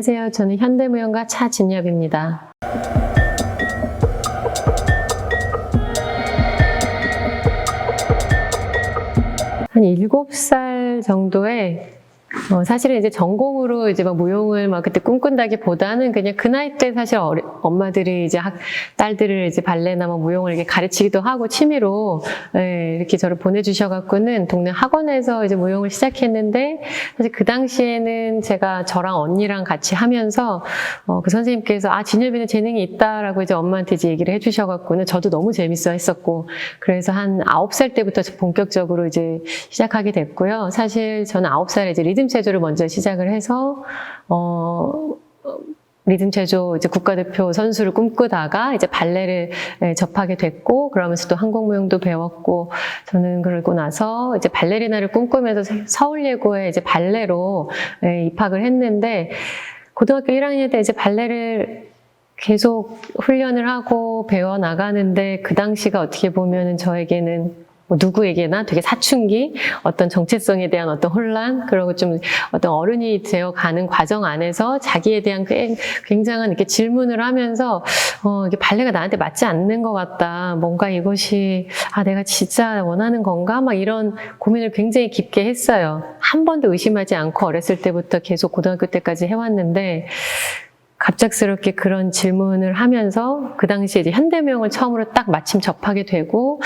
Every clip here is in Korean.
안녕하세요. 저는 현대무용가 차진엽입니다. 한 7살 정도에 사실은 이제 전공으로 이제 막 무용을 막 그때 꿈꾼다기보다는 그냥 그 나이 때 사실 엄마들이 이제 딸들을 이제 발레나 뭐 무용을 이렇게 가르치기도 하고 취미로 이렇게 저를 보내주셔갖고는 동네 학원에서 이제 무용을 시작했는데 사실 그 당시에는 제가 저랑 언니랑 같이 하면서 그 선생님께서 진엽이는 재능이 있다라고 이제 엄마한테 이제 얘기를 해주셔갖고는 저도 너무 재밌어 했었고 그래서 한 9살 때부터 본격적으로 이제 시작하게 됐고요. 사실 저는 9살에 이제 리듬 체조를 먼저 시작을 해서 리듬 체조 이제 국가대표 선수를 꿈꾸다가 이제 발레를 접하게 됐고 그러면서 또 한국무용도 배웠고 저는 그러고 나서 이제 발레리나를 꿈꾸면서 서울예고에 이제 발레로 입학을 했는데 고등학교 1학년 때 이제 발레를 계속 훈련을 하고 배워 나가는데 그 당시가 어떻게 보면은 저에게는 누구에게나 되게 사춘기, 어떤 정체성에 대한 어떤 혼란, 그리고 좀 어떤 어른이 되어 가는 과정 안에서 자기에 대한 굉장한 이렇게 질문을 하면서, 이게 발레가 나한테 맞지 않는 것 같다. 뭔가 이것이, 내가 진짜 원하는 건가? 막 이런 고민을 굉장히 깊게 했어요. 한 번도 의심하지 않고 어렸을 때부터 계속 고등학교 때까지 해왔는데, 갑작스럽게 그런 질문을 하면서 그 당시에 이제 현대무용을 처음으로 딱 마침 접하게 되고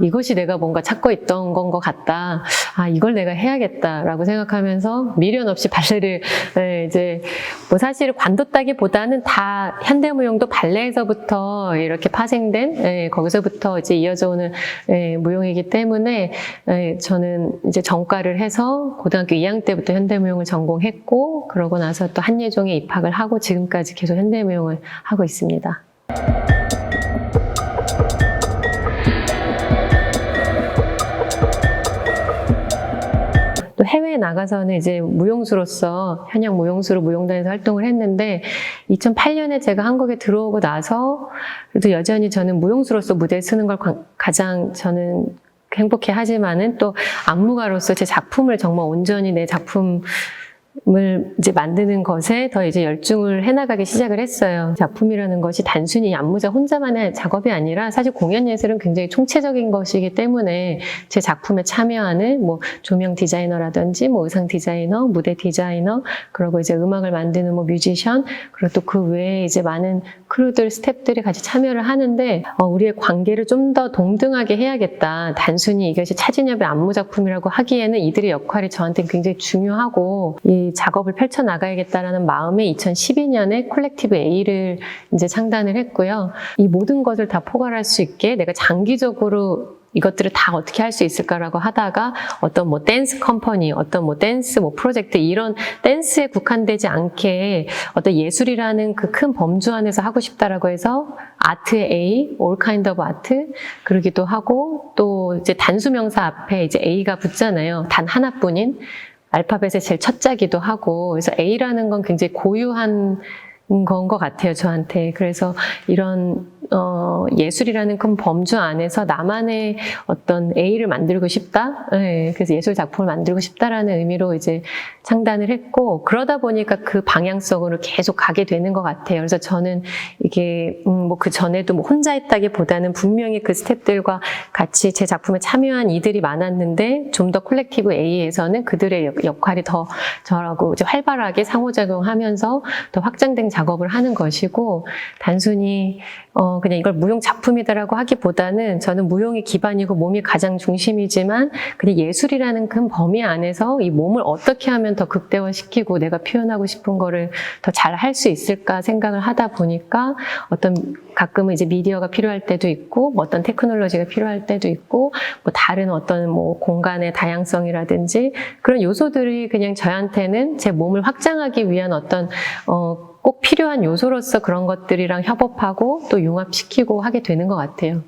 이것이 내가 뭔가 찾고 있던 건 것 같다. 이걸 내가 해야겠다라고 생각하면서 미련 없이 발레를 이제 뭐 사실 관뒀다기보다는 다 현대무용도 발레에서부터 이렇게 파생된 거기서부터 이제 이어져 오는 무용이기 때문에 저는 이제 전과를 해서 고등학교 2학년 때부터 현대무용을 전공했고 그러고 나서 또 한예종에 입학을 하고 지금까지 계속 현대무용을 하고 있습니다. 또 해외에 나가서는 이제 무용수로서 현역 무용수로 무용단에서 활동을 했는데 2008년에 제가 한국에 들어오고 나서 그래도 여전히 저는 무용수로서 무대에 서는 걸 가장 저는 행복해 하지만은 또 안무가로서 제 작품을 정말 온전히 내 작품을 이제 만드는 것에 더 이제 열중을 해나가기 시작을 했어요. 작품이라는 것이 단순히 안무자 혼자만의 작업이 아니라 사실 공연 예술은 굉장히 총체적인 것이기 때문에 제 작품에 참여하는 뭐 조명 디자이너라든지 뭐 의상 디자이너, 무대 디자이너, 그리고 이제 음악을 만드는 뭐 뮤지션, 그리고 또 그 외에 이제 많은 크루들, 스태프들이 같이 참여를 하는데 우리의 관계를 좀 더 동등하게 해야겠다. 단순히 이것이 차진엽의 안무 작품이라고 하기에는 이들의 역할이 저한테는 굉장히 중요하고 이 작업을 펼쳐나가야겠다라는 마음에 2012년에 콜렉티브 A를 이제 창단을 했고요. 이 모든 것을 다 포괄할 수 있게 내가 장기적으로 이것들을 다 어떻게 할 수 있을까라고 하다가 어떤 뭐 댄스 컴퍼니, 어떤 뭐 댄스 뭐 프로젝트 이런 댄스에 국한되지 않게 어떤 예술이라는 그 큰 범주 안에서 하고 싶다라고 해서 아트의 A, all kind of art 그러기도 하고 또 이제 단수명사 앞에 이제 A가 붙잖아요. 단 하나뿐인 알파벳의 제일 첫 자기도 하고 그래서 A라는 건 굉장히 고유한 건 것 같아요, 저한테. 그래서 이런 예술이라는 큰 범주 안에서 나만의 어떤 A를 만들고 싶다. 그래서 예술 작품을 만들고 싶다라는 의미로 이제 창단을 했고 그러다 보니까 그 방향성으로 계속 가게 되는 것 같아요. 그래서 저는 이게 뭐 그 전에도 뭐 혼자 했다기보다는 분명히 그 스태프들과 같이 제 작품에 참여한 이들이 많았는데 좀 더 콜렉티브 A에서는 그들의 역할이 더 저라고 이제 활발하게 상호작용하면서 더 확장된 작업을 하는 것이고 단순히 그냥 이걸 무용 작품이다라고 하기보다는 저는 무용이 기반이고 몸이 가장 중심이지만 그냥 예술이라는 큰 범위 안에서 이 몸을 어떻게 하면 더 극대화시키고 내가 표현하고 싶은 거를 더 잘 할 수 있을까 생각을 하다 보니까 어떤 가끔은 이제 미디어가 필요할 때도 있고 뭐 어떤 테크놀로지가 필요할 때도 있고 뭐 다른 어떤 뭐 공간의 다양성이라든지 그런 요소들이 그냥 저한테는 제 몸을 확장하기 위한 어떤 꼭 필요한 요소로서 그런 것들이랑 협업하고 또 융합시키고 하게 되는 것 같아요.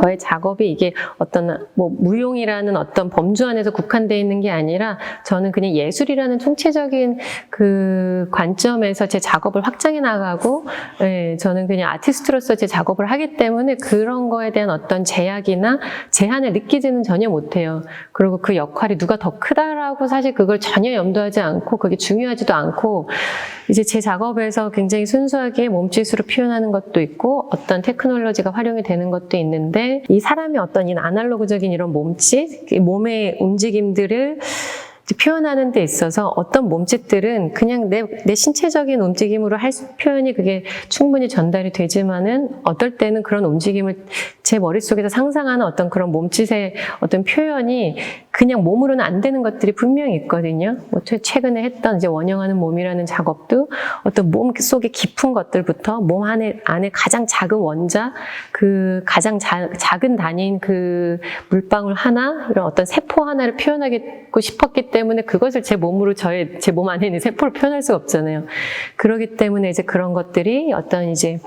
저의 작업이 이게 어떤 뭐 무용이라는 어떤 범주 안에서 국한되어 있는 게 아니라 저는 그냥 예술이라는 총체적인 그 관점에서 제 작업을 확장해 나가고, 예, 저는 그냥 아티스트로서 제 작업을 하기 때문에 그런 거에 대한 어떤 제약이나 제한을 느끼지는 전혀 못해요. 그리고 그 역할이 누가 더 크다라고 사실 그걸 전혀 염두하지 않고 그게 중요하지도 않고, 이제 제 작업에서 굉장히 순수하게 몸짓으로 표현하는 것도 있고 어떤 테크놀로지가 활용이 되는 것도 있는데, 이 사람이 어떤 이 아날로그적인 이런 몸짓, 몸의 움직임들을 표현하는 데 있어서 어떤 몸짓들은 그냥 내 신체적인 움직임으로 할 표현이 그게 충분히 전달이 되지만은 어떨 때는 그런 움직임을 제 머릿속에서 상상하는 어떤 그런 몸짓의 어떤 표현이 그냥 몸으로는 안 되는 것들이 분명히 있거든요. 뭐 최근에 했던 이제 원형하는 몸이라는 작업도 어떤 몸 속에 깊은 것들부터 몸 안에 가장 작은 원자, 그 가장 작은 단위인 그 물방울 하나, 이런 어떤 세포 하나를 표현하고 싶었기 때문에 그것을 제 몸으로 제 몸 안에 있는 세포를 표현할 수가 없잖아요. 그렇기 때문에 이제 그런 것들이 어떤 이제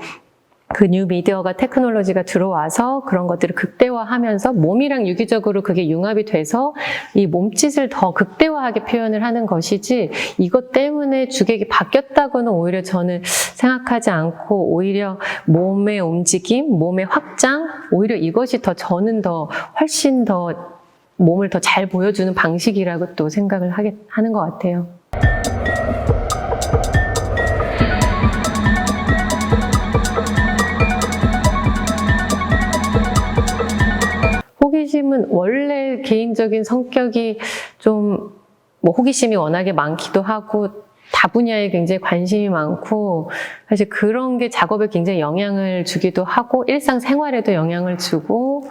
그 뉴 미디어가 테크놀로지가 들어와서 그런 것들을 극대화하면서 몸이랑 유기적으로 그게 융합이 돼서 이 몸짓을 더 극대화하게 표현을 하는 것이지, 이것 때문에 주객이 바뀌었다고는 오히려 저는 생각하지 않고, 오히려 몸의 움직임, 몸의 확장, 오히려 이것이 더 저는 더 훨씬 더 몸을 더 잘 보여주는 방식이라고 또 생각을 하는 것 같아요. 호기심은 원래 개인적인 성격이 좀, 뭐 호기심이 워낙에 많기도 하고 다 분야에 굉장히 관심이 많고, 사실 그런 게 작업에 굉장히 영향을 주기도 하고 일상생활에도 영향을 주고,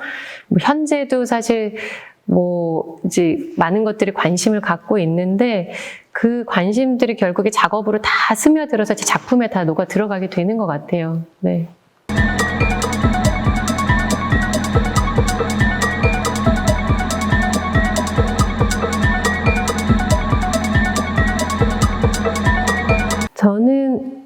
뭐 현재도 사실 뭐 이제 많은 것들이 관심을 갖고 있는데, 그 관심들이 결국에 작업으로 다 스며들어서 제 작품에 다 녹아 들어가게 되는 것 같아요. 네. 저는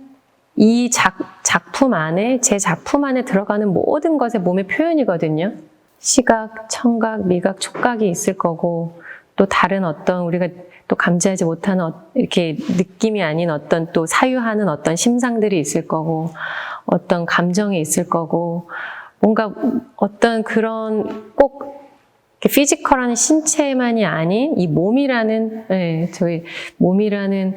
이 작품 안에, 제 작품 안에 들어가는 모든 것의 몸의 표현이거든요. 시각, 청각, 미각, 촉각이 있을 거고, 또 다른 어떤 우리가 또 감지하지 못하는 이렇게 느낌이 아닌 어떤 또 사유하는 어떤 심상들이 있을 거고, 어떤 감정이 있을 거고, 뭔가 어떤 그런 꼭 피지컬한 신체만이 아닌 이 몸이라는, 네, 저희 몸이라는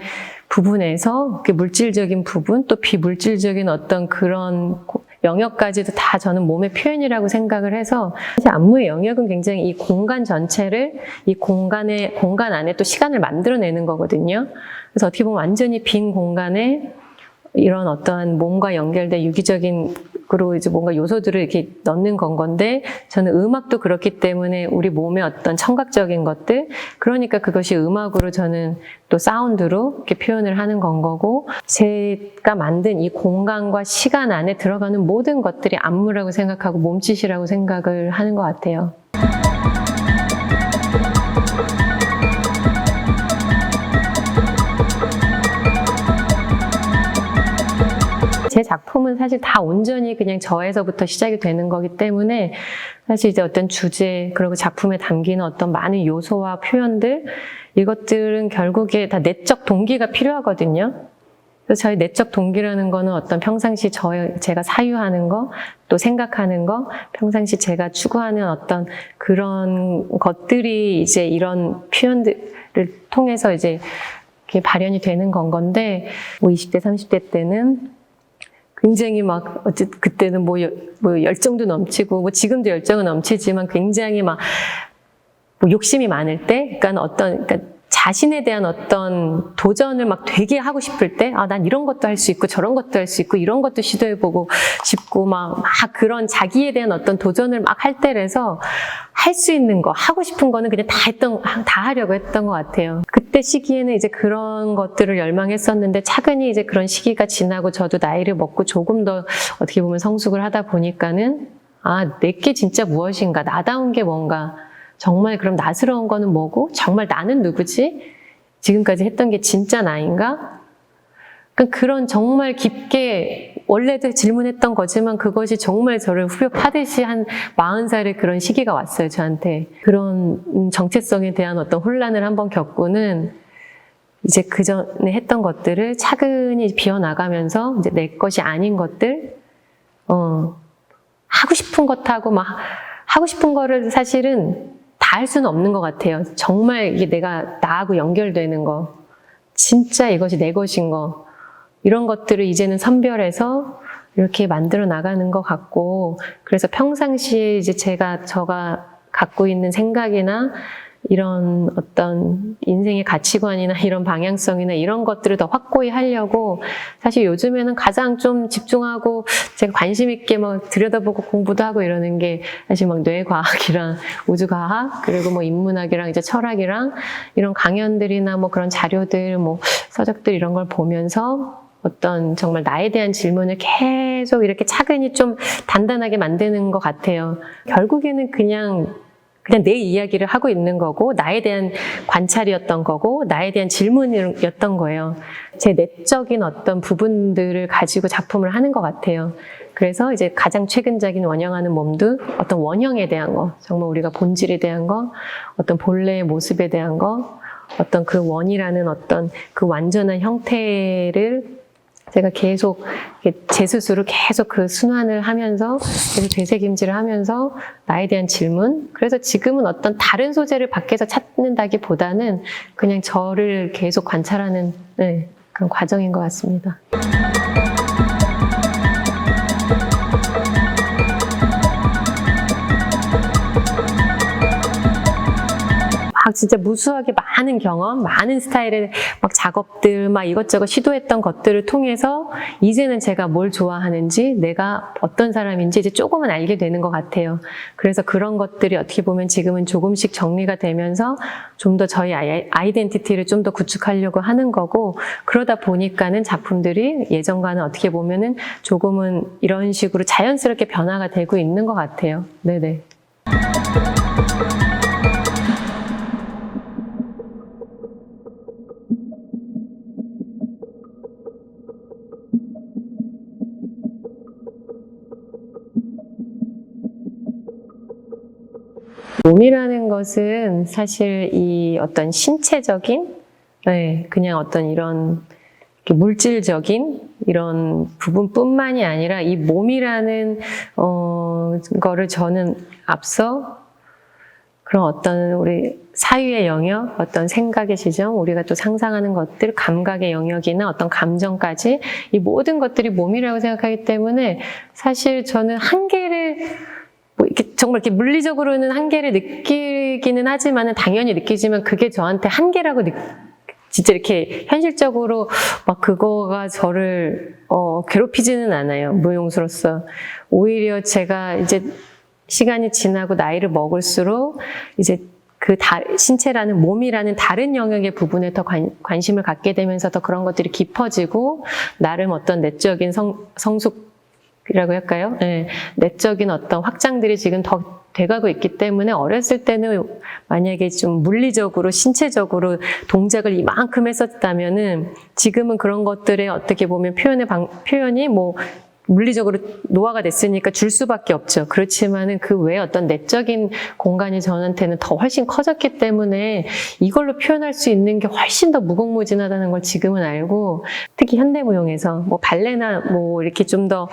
부분에서 물질적인 부분, 또 비물질적인 어떤 그런 영역까지도 다 저는 몸의 표현이라고 생각을 해서, 사실 안무의 영역은 굉장히 이 공간 전체를, 이 공간 안에 또 시간을 만들어내는 거거든요. 그래서 어떻게 보면 완전히 빈 공간에 이런 어떠한 몸과 연결된 유기적인 그리고 이제 뭔가 요소들을 이렇게 넣는 건데, 저는 음악도 그렇기 때문에 우리 몸의 어떤 청각적인 것들, 그러니까 그것이 음악으로 저는 또 사운드로 이렇게 표현을 하는 건 거고, 제가 만든 이 공간과 시간 안에 들어가는 모든 것들이 안무라고 생각하고 몸짓이라고 생각을 하는 것 같아요. 제 작품은 사실 다 온전히 그냥 저에서부터 시작이 되는 거기 때문에, 사실 이제 어떤 주제, 그리고 작품에 담기는 어떤 많은 요소와 표현들, 이것들은 결국에 다 내적 동기가 필요하거든요. 그래서 저희 내적 동기라는 거는 어떤 평상시 제가 사유하는 거, 또 생각하는 거, 평상시 제가 추구하는 어떤 그런 것들이 이제 이런 표현들을 통해서 이제 이렇게 발현이 되는 건데, 뭐 20대, 30대 때는 굉장히 막, 그때는 뭐 열정도 넘치고, 뭐 지금도 열정은 넘치지만 굉장히 막, 뭐 욕심이 많을 때, 그러니까 자신에 대한 어떤 도전을 막 되게 하고 싶을 때, 난 이런 것도 할 수 있고, 저런 것도 할 수 있고, 이런 것도 시도해보고 싶고, 막 그런 자기에 대한 어떤 도전을 막 할 때라서, 할 수 있는 거, 하고 싶은 거는 그냥 다 하려고 했던 것 같아요. 그때 시기에는 이제 그런 것들을 열망했었는데, 차근히 이제 그런 시기가 지나고 저도 나이를 먹고 조금 더 어떻게 보면 성숙을 하다 보니까는, 내게 진짜 무엇인가, 나다운 게 뭔가, 정말 그럼 나스러운 거는 뭐고, 정말 나는 누구지? 지금까지 했던 게 진짜 나인가? 그런 정말 깊게 원래도 질문했던 거지만 그것이 정말 저를 후벼 파듯이 한 40살의 그런 시기가 왔어요, 저한테. 그런 정체성에 대한 어떤 혼란을 한번 겪고는 이제 그 전에 했던 것들을 차근히 비워나가면서 이제 내 것이 아닌 것들, 하고 싶은 것하고 막 하고 싶은 거를 사실은 다 할 수는 없는 것 같아요. 정말 이게 내가 나하고 연결되는 거, 진짜 이것이 내 것인 거, 이런 것들을 이제는 선별해서 이렇게 만들어 나가는 것 같고, 그래서 평상시에 이제 제가 갖고 있는 생각이나 이런 어떤 인생의 가치관이나 이런 방향성이나 이런 것들을 더 확고히 하려고 사실 요즘에는 가장 좀 집중하고 제가 관심 있게 막 들여다보고 공부도 하고 이러는 게 사실 막 뇌과학이랑 우주과학 그리고 뭐 인문학이랑 이제 철학이랑 이런 강연들이나 뭐 그런 자료들 뭐 서적들 이런 걸 보면서 어떤 정말 나에 대한 질문을 계속 이렇게 차근히 좀 단단하게 만드는 것 같아요. 결국에는 그냥 내 이야기를 하고 있는 거고 나에 대한 관찰이었던 거고 나에 대한 질문이었던 거예요. 제 내적인 어떤 부분들을 가지고 작품을 하는 것 같아요. 그래서 이제 가장 최근작인 원형하는 몸도 어떤 원형에 대한 거, 정말 우리가 본질에 대한 거, 어떤 본래의 모습에 대한 거, 어떤 그 원이라는 어떤 그 완전한 형태를 제가 계속 제 스스로 계속 그 순환을 하면서 계속 되새김질을 하면서 나에 대한 질문, 그래서 지금은 어떤 다른 소재를 밖에서 찾는다기보다는 그냥 저를 계속 관찰하는 그런 과정인 것 같습니다. 막 진짜 무수하게 많은 경험, 많은 스타일의 막 작업들, 막 이것저것 시도했던 것들을 통해서 이제는 제가 뭘 좋아하는지, 내가 어떤 사람인지 이제 조금은 알게 되는 것 같아요. 그래서 그런 것들이 어떻게 보면 지금은 조금씩 정리가 되면서 좀 더 저희 아이덴티티를 좀 더 구축하려고 하는 거고, 그러다 보니까는 작품들이 예전과는 어떻게 보면은 조금은 이런 식으로 자연스럽게 변화가 되고 있는 것 같아요. 네네. 몸이라는 것은 사실 이 어떤 신체적인, 그냥 어떤 이런 물질적인 이런 부분뿐만이 아니라 이 몸이라는 거를 저는 앞서 그런 어떤 우리 사유의 영역, 어떤 생각의 지점, 우리가 또 상상하는 것들, 감각의 영역이나 어떤 감정까지 이 모든 것들이 몸이라고 생각하기 때문에 사실 저는 한계를 이렇게 정말 이렇게 물리적으로는 한계를 느끼기는 하지만은 당연히 느끼지만 그게 저한테 한계라고 진짜 이렇게 현실적으로 막 그거가 저를 괴롭히지는 않아요. 무용수로서. 오히려 제가 이제 시간이 지나고 나이를 먹을수록 이제 그 신체라는 몸이라는 다른 영역의 부분에 더 관심을 갖게 되면서 더 그런 것들이 깊어지고 나름 어떤 내적인 성숙이라고 할까요? 내적인 어떤 확장들이 지금 더 돼가고 있기 때문에 어렸을 때는 만약에 좀 물리적으로 신체적으로 동작을 이만큼 했었다면은 지금은 그런 것들에 어떻게 보면 표현이 뭐 물리적으로 노화가 됐으니까 줄 수밖에 없죠. 그렇지만은 그 외에 어떤 내적인 공간이 저한테는 더 훨씬 커졌기 때문에 이걸로 표현할 수 있는 게 훨씬 더 무궁무진하다는 걸 지금은 알고, 특히 현대무용에서 뭐 발레나 뭐 이렇게 좀 더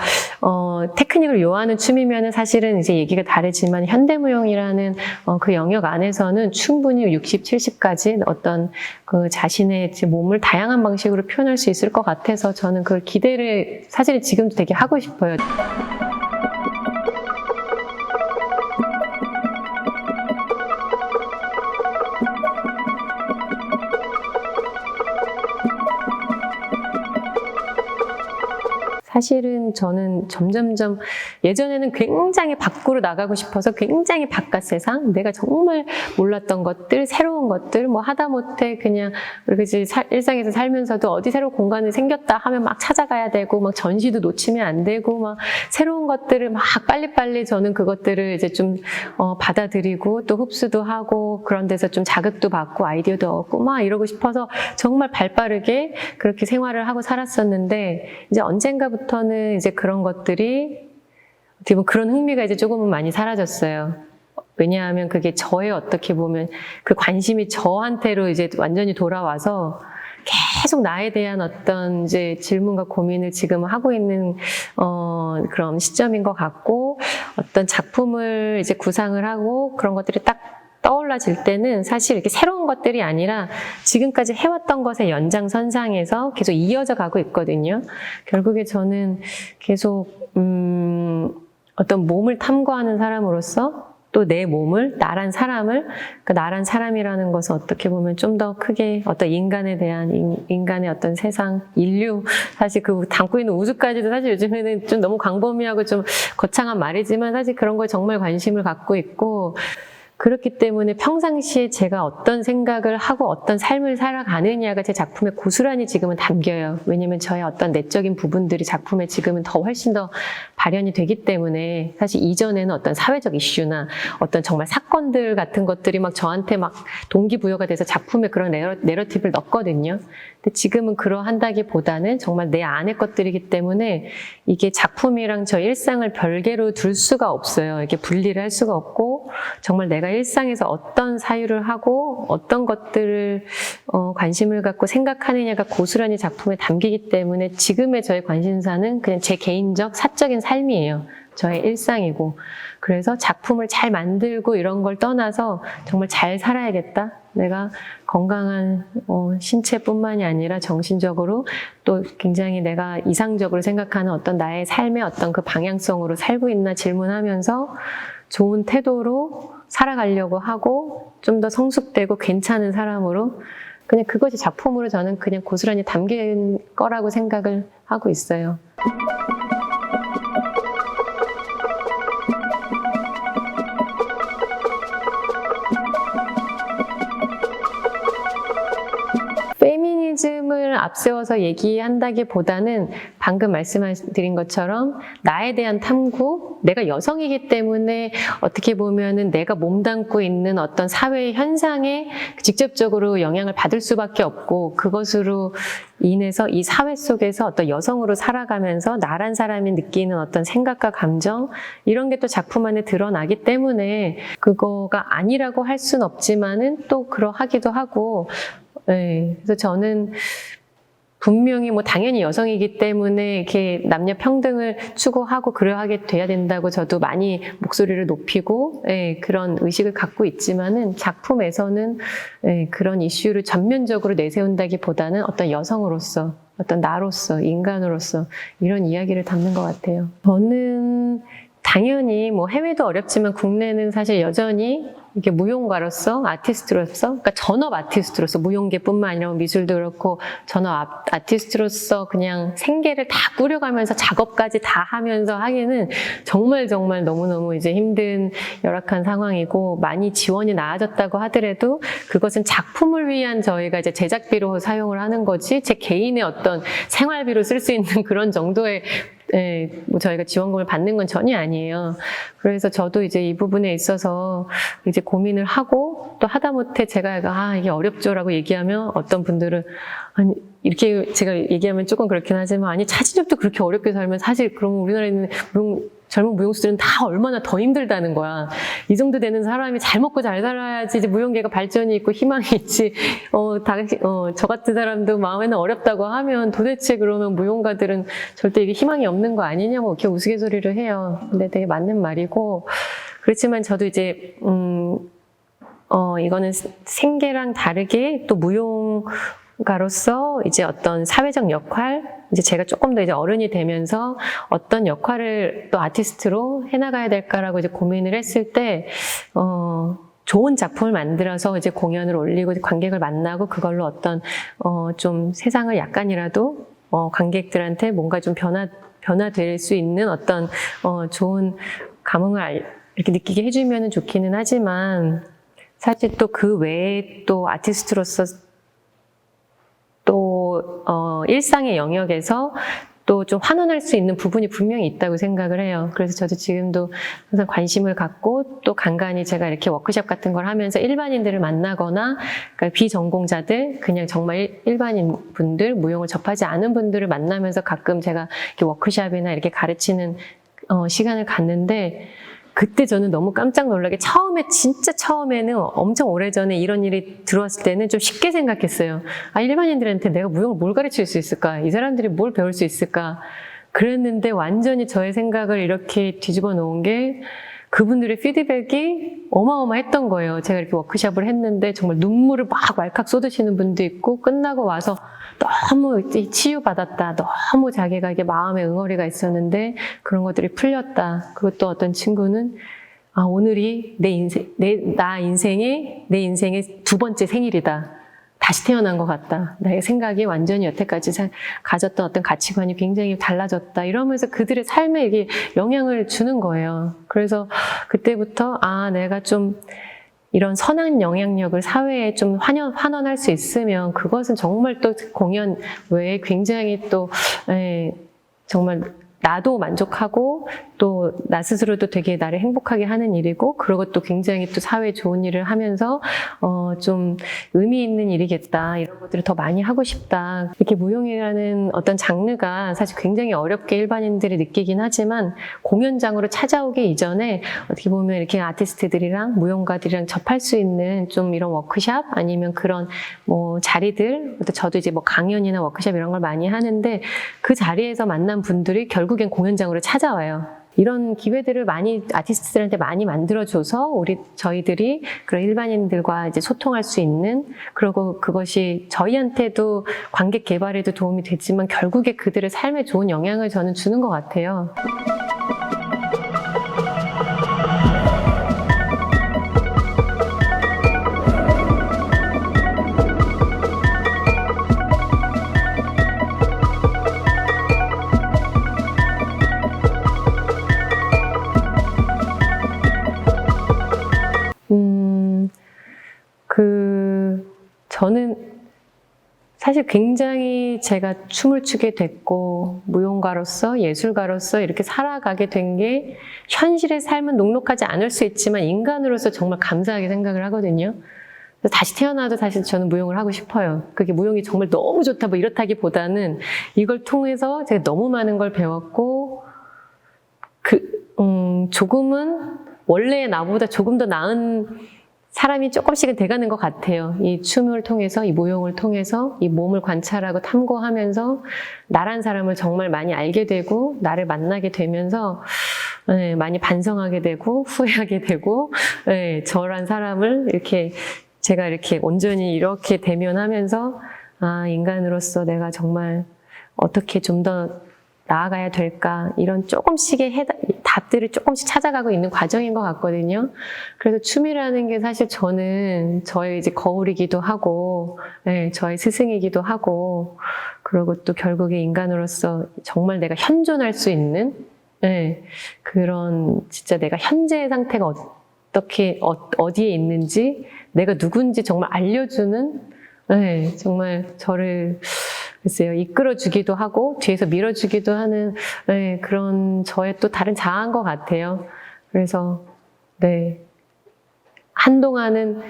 테크닉을 요하는 춤이면은 사실은 이제 얘기가 다르지만 현대무용이라는 그 영역 안에서는 충분히 60, 70까지 어떤 그 자신의 몸을 다양한 방식으로 표현할 수 있을 것 같아서 저는 그걸 기대를 사실 지금도 되게 하고 싶어요. 사실은 저는 점점점 예전에는 굉장히 밖으로 나가고 싶어서 굉장히 바깥 세상, 내가 정말 몰랐던 것들, 새로운 것들, 뭐 하다못해 그냥 우리가 일상에서 살면서도 어디 새로운 공간이 생겼다 하면 막 찾아가야 되고, 막 전시도 놓치면 안 되고, 막 새로운 것들을 막 빨리빨리 저는 그것들을 이제 좀 받아들이고 또 흡수도 하고 그런 데서 좀 자극도 받고 아이디어도 얻고 막 이러고 싶어서 정말 발빠르게 그렇게 생활을 하고 살았었는데, 이제 언젠가부터 그다음부터는 이제 그런 것들이 어떻게 보면 그런 흥미가 이제 조금은 많이 사라졌어요. 왜냐하면 그게 저의 어떻게 보면 그 관심이 저한테로 이제 완전히 돌아와서 계속 나에 대한 어떤 이제 질문과 고민을 지금 하고 있는 그런 시점인 것 같고, 어떤 작품을 이제 구상을 하고 그런 것들이 딱 떠올라질 때는 사실 이렇게 새로운 것들이 아니라 지금까지 해왔던 것의 연장선상에서 계속 이어져 가고 있거든요. 결국에 저는 계속 어떤 몸을 탐구하는 사람으로서 또 내 몸을, 나란 사람을, 그 나란 사람이라는 것은 어떻게 보면 좀 더 크게 어떤 인간에 대한, 인간의 어떤 세상, 인류, 사실 그 담고 있는 우주까지도 사실 요즘에는 좀 너무 광범위하고 좀 거창한 말이지만 사실 그런 거에 정말 관심을 갖고 있고, 그렇기 때문에 평상시에 제가 어떤 생각을 하고 어떤 삶을 살아가느냐가 제 작품에 고스란히 지금은 담겨요. 왜냐면 저의 어떤 내적인 부분들이 작품에 지금은 더 훨씬 더 발현이 되기 때문에, 사실 이전에는 어떤 사회적 이슈나 어떤 정말 사건들 같은 것들이 막 저한테 막 동기부여가 돼서 작품에 그런 내러티브를 넣었거든요. 근데 지금은 그러한다기보다는 정말 내 안의 것들이기 때문에 이게 작품이랑 저 일상을 별개로 둘 수가 없어요. 이렇게 분리를 할 수가 없고, 정말 내가 일상에서 어떤 사유를 하고 어떤 것들을 관심을 갖고 생각하느냐가 고스란히 작품에 담기기 때문에 지금의 저의 관심사는 그냥 제 개인적 사적인 삶이에요. 저의 일상이고, 그래서 작품을 잘 만들고 이런 걸 떠나서 정말 잘 살아야겠다. 내가 건강한 신체뿐만이 아니라 정신적으로 또 굉장히 내가 이상적으로 생각하는 어떤 나의 삶의 어떤 그 방향성으로 살고 있나 질문하면서 좋은 태도로 살아가려고 하고 좀 더 성숙되고 괜찮은 사람으로, 그냥 그것이 작품으로 저는 그냥 고스란히 담긴 거라고 생각을 하고 있어요. 페미니즘을 앞세워서 얘기한다기보다는 방금 말씀드린 것처럼 나에 대한 탐구, 내가 여성이기 때문에 어떻게 보면은 내가 몸담고 있는 어떤 사회의 현상에 직접적으로 영향을 받을 수밖에 없고, 그것으로 인해서 이 사회 속에서 어떤 여성으로 살아가면서 나란 사람이 느끼는 어떤 생각과 감정, 이런 게 또 작품 안에 드러나기 때문에 그거가 아니라고 할 수는 없지만은 또 그러하기도 하고, 네, 그래서 저는 분명히 뭐 당연히 여성이기 때문에 이렇게 남녀 평등을 추구하고 그러하게 돼야 된다고 저도 많이 목소리를 높이고, 예, 그런 의식을 갖고 있지만은 작품에서는 그런 이슈를 전면적으로 내세운다기보다는 어떤 여성으로서, 어떤 나로서, 인간으로서 이런 이야기를 담는 것 같아요. 저는 당연히 뭐 해외도 어렵지만 국내는 사실 여전히 이게 무용가로서, 아티스트로서, 그러니까 전업 아티스트로서, 무용계뿐만 아니라 미술도 그렇고 전업 아티스트로서 그냥 생계를 다 꾸려가면서 작업까지 다 하면서 하기는 정말 너무너무 이제 힘든 열악한 상황이고, 많이 지원이 나아졌다고 하더라도 그것은 작품을 위한 저희가 이제 제작비로 사용을 하는 거지 제 개인의 어떤 생활비로 쓸 수 있는 그런 정도의 뭐 저희가 지원금을 받는 건 전혀 아니에요. 그래서 저도 이제 이 부분에 있어서 이제 고민을 하고, 또 하다못해 제가 이게 어렵죠라고 얘기하면 어떤 분들은 아니 이렇게 제가 얘기하면 조금 그렇긴 하지만, 아니 차진엽도 그렇게 어렵게 살면 사실 그러면 우리나라에 있는 젊은 무용수들은 다 얼마나 더 힘들다는 거야. 이 정도 되는 사람이 잘 먹고 잘 살아야지 이제 무용계가 발전이 있고 희망이 있지. 저 같은 사람도 마음에는 어렵다고 하면 도대체 그러면 무용가들은 절대 이게 희망이 없는 거 아니냐고 이렇게 우스갯소리를 해요. 근데 되게 맞는 말이고, 그렇지만 저도 이제 이거는 생계랑 다르게 또 무용가로서 이제 어떤 사회적 역할, 이제 제가 조금 더 이제 어른이 되면서 어떤 역할을 또 아티스트로 해나가야 될까라고 이제 고민을 했을 때, 좋은 작품을 만들어서 이제 공연을 올리고 관객을 만나고 그걸로 어떤, 좀 세상을 약간이라도, 관객들한테 뭔가 좀 변화될 수 있는 어떤, 좋은 감흥을 이렇게 느끼게 해주면 좋기는 하지만, 사실 또 그 외에 또 아티스트로서 또 일상의 영역에서 또 좀 환원할 수 있는 부분이 분명히 있다고 생각을 해요. 그래서 저도 지금도 항상 관심을 갖고 또 간간히 제가 이렇게 워크숍 같은 걸 하면서 일반인들을 만나거나 그러니까 비전공자들 그냥 정말 일반인 분들 무용을 접하지 않은 분들을 만나면서 가끔 제가 이렇게 워크숍이나 이렇게 가르치는 시간을 갖는데 그때 저는 너무 깜짝 놀라게 진짜 처음에는 엄청 오래전에 이런 일이 들어왔을 때는 좀 쉽게 생각했어요. 아, 일반인들한테 내가 무용을 뭘 가르칠 수 있을까? 이 사람들이 뭘 배울 수 있을까? 그랬는데 완전히 저의 생각을 이렇게 뒤집어 놓은 게 그분들의 피드백이 어마어마했던 거예요. 제가 이렇게 워크숍을 했는데 정말 눈물을 막 왈칵 쏟으시는 분도 있고 끝나고 와서 너무 치유받았다. 너무 자기가 이게 마음에 응어리가 있었는데 그런 것들이 풀렸다. 그리고 또 어떤 친구는 아, 오늘이 내 인생의 두 번째 생일이다. 다시 태어난 것 같다. 나의 생각이 완전히 여태까지 가졌던 어떤 가치관이 굉장히 달라졌다. 이러면서 그들의 삶에 이게 영향을 주는 거예요. 그래서 그때부터 아, 내가 좀 이런 선한 영향력을 사회에 좀 환원할 수 있으면 그것은 정말 또 공연 외에 굉장히 또 정말 나도 만족하고 또 나 스스로도 되게 나를 행복하게 하는 일이고 그리고 또 굉장히 또 사회에 좋은 일을 하면서 좀 의미 있는 일이겠다. 이런 것들을 더 많이 하고 싶다. 이렇게 무용이라는 어떤 장르가 사실 굉장히 어렵게 일반인들이 느끼긴 하지만 공연장으로 찾아오기 이전에 어떻게 보면 이렇게 아티스트들이랑 무용가들이랑 접할 수 있는 좀 이런 워크숍 아니면 그런 뭐 자리들 저도 이제 뭐 강연이나 워크숍 이런 걸 많이 하는데 그 자리에서 만난 분들이 결국엔 공연장으로 찾아와요. 이런 기회들을 많이 아티스트들한테 많이 만들어줘서 저희들이 그런 일반인들과 이제 소통할 수 있는 그리고 그것이 저희한테도 관객 개발에도 도움이 되지만 결국에 그들의 삶에 좋은 영향을 저는 주는 것 같아요. 저는 사실 굉장히 제가 춤을 추게 됐고 무용가로서 예술가로서 이렇게 살아가게 된 게 현실의 삶은 녹록하지 않을 수 있지만 인간으로서 정말 감사하게 생각을 하거든요. 그래서 다시 태어나도 사실 저는 무용을 하고 싶어요. 그게 무용이 정말 너무 좋다 뭐 이렇다기보다는 이걸 통해서 제가 너무 많은 걸 배웠고 조금은 원래의 나보다 조금 더 나은 사람이 조금씩은 돼가는 것 같아요. 이 춤을 통해서, 이 무용을 통해서, 이 몸을 관찰하고 탐구하면서 나란 사람을 정말 많이 알게 되고 나를 만나게 되면서 많이 반성하게 되고 후회하게 되고 저란 사람을 이렇게 제가 이렇게 온전히 이렇게 대면하면서 아, 인간으로서 내가 정말 어떻게 좀 더 나아가야 될까 이런 조금씩의 답들을 조금씩 찾아가고 있는 과정인 것 같거든요. 그래서 춤이라는 게 사실 저는 저의 이제 거울이기도 하고 저의 스승이기도 하고 그리고 또 결국에 인간으로서 정말 내가 현존할 수 있는 그런 진짜 내가 현재의 상태가 어디에 있는지 내가 누군지 정말 알려주는 정말 저를 글쎄요, 이끌어주기도 하고 뒤에서 밀어주기도 하는 그런 저의 또 다른 자아인 것 같아요. 그래서 한동안은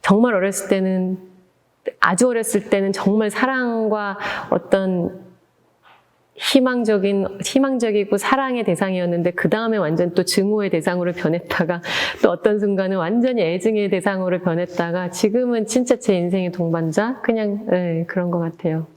정말 아주 어렸을 때는 정말 사랑과 어떤 희망적이고 사랑의 대상이었는데 그 다음에 완전 또 증오의 대상으로 변했다가 또 어떤 순간은 완전히 애증의 대상으로 변했다가 지금은 진짜 제 인생의 동반자 그냥 그런 것 같아요.